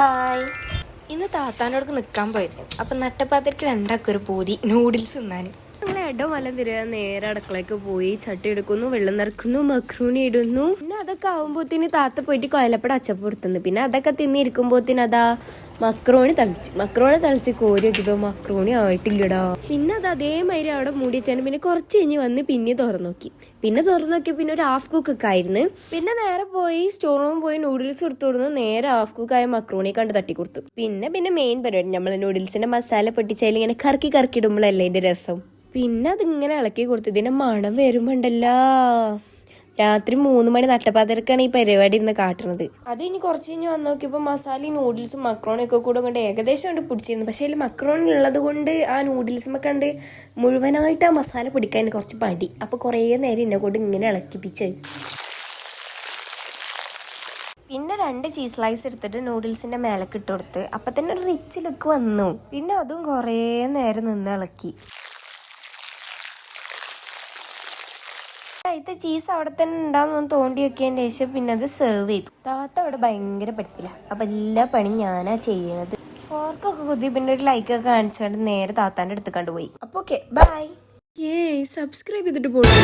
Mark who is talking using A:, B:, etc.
A: Hi. ഇന്ന് താത്താനോടൊക്കെ നിൽക്കാൻ പോയത്. അപ്പം നട്ടപ്പാത്രയ്ക്ക് രണ്ടാക്കൊരു പൂതി നൂഡിൽസ് തിന്നാൻ. അങ്ങനെ ഇടം വല്ലം തിരിയാൻ നേരെ അടുക്കളയ്ക്ക് പോയി ചട്ടി എടുക്കുന്നു, വെള്ളം നിറക്കുന്നു, മക്രൂണി ഇടുന്നു. പിന്നെ അതൊക്കെ ആവുമ്പോഴത്തേന് താത്ത പോയിട്ട് കൊയലപ്പട അച്ചപ്പം എടുത്തുന്നു. പിന്നെ അതൊക്കെ തിന്നിരിക്കുമ്പോഴത്തേന് അതാ മക്രോണി തളിച്ച് കോരി നോക്കിയപ്പോൾ മക്രോണി ആയിട്ടില്ലടാ. പിന്നെ അത് അതേമാതിരി അവിടെ മൂടി വെച്ചാൽ പിന്നെ കുറച്ച് കഴിഞ്ഞ് വന്ന് പിന്നെ തുറന്നു നോക്കി. പിന്നെ ഒരു ഹാഫ് കുക്കൊക്കെ ആയിരുന്നു. പിന്നെ നേരെ പോയി സ്റ്റോർ റൂമിൽ പോയി നൂഡിൽസ് എടുത്തു കൊടുത്തു. നേരെ ഹാഫ് കുക്കായ മക്രോണി കണ്ട് തട്ടിക്കൊടുത്തു. പിന്നെ മെയിൻ പരിപാടി നമ്മൾ നൂഡിൽസിന്റെ മസാല പൊട്ടിച്ചാൽ ഇങ്ങനെ കറക്കി ഇടുമ്പോഴല്ലേ ഇതിന്റെ രസം. പിന്നെ അതിങ്ങനെ ഇളക്കി കൊടുത്തു. ഇതിന്റെ മണം വരുമ്പോണ്ടല്ലോ, രാത്രി 3 മണി നട്ടപ്പാതിരക്കാണ് ഈ പരിപാടി ഇരുന്ന് കാട്ടുന്നത്. അത് ഇനി കുറച്ച് കഴിഞ്ഞ് വന്ന് നോക്കിയപ്പോൾ മസാലയും നൂഡിൽസും മക്രോണൊക്കെ കൂടെ കൊണ്ട് ഏകദേശം കൊണ്ട് പിടിച്ചിരുന്നു. പക്ഷേ അതിൽ മക്രോണി ഉള്ളത് കൊണ്ട് ആ നൂഡിൽസുമൊക്കെ കണ്ട് മുഴുവനായിട്ട് ആ മസാല പിടിക്കാൻ കുറച്ച് പടി. അപ്പോൾ കുറേ നേരം എന്നെ കൊണ്ട് ഇങ്ങനെ ഇളക്കിപ്പിച്ച്. പിന്നെ 2 ചീസ് സ്ലൈസ് എടുത്തിട്ട് നൂഡിൽസിന്റെ മേലക്ക് ഇട്ട് കൊടുത്ത്. അപ്പം തന്നെ ഒരു റിച്ച് ലുക്ക് വന്നു. പിന്നെ അതും കുറേ നേരം നിന്ന് ഇളക്കി. ഇത് ചീസ് അവിടെ തന്നെ ഉണ്ടാവുന്ന തോണ്ടി വെക്കിയതിൻ്റെ ശേഷം പിന്നെ അത് സെർവ് ചെയ്തു. താത്ത അവിടെ ഭയങ്കര പഠിപ്പില്ല. അപ്പം എല്ലാ പണിയും ഞാനാ ചെയ്യണത്. ഫോർക്കൊക്കെ കുത്തി പിന്നെ ഒരു ലൈക്കൊക്കെ കാണിച്ചുകൊണ്ട് നേരെ താത്താൻ്റെ അടുത്ത് കണ്ടുപോയി. അപ്പോൾ ഓക്കെ, ബൈ. സബ്സ്ക്രൈബ് ചെയ്തിട്ട് പോയി.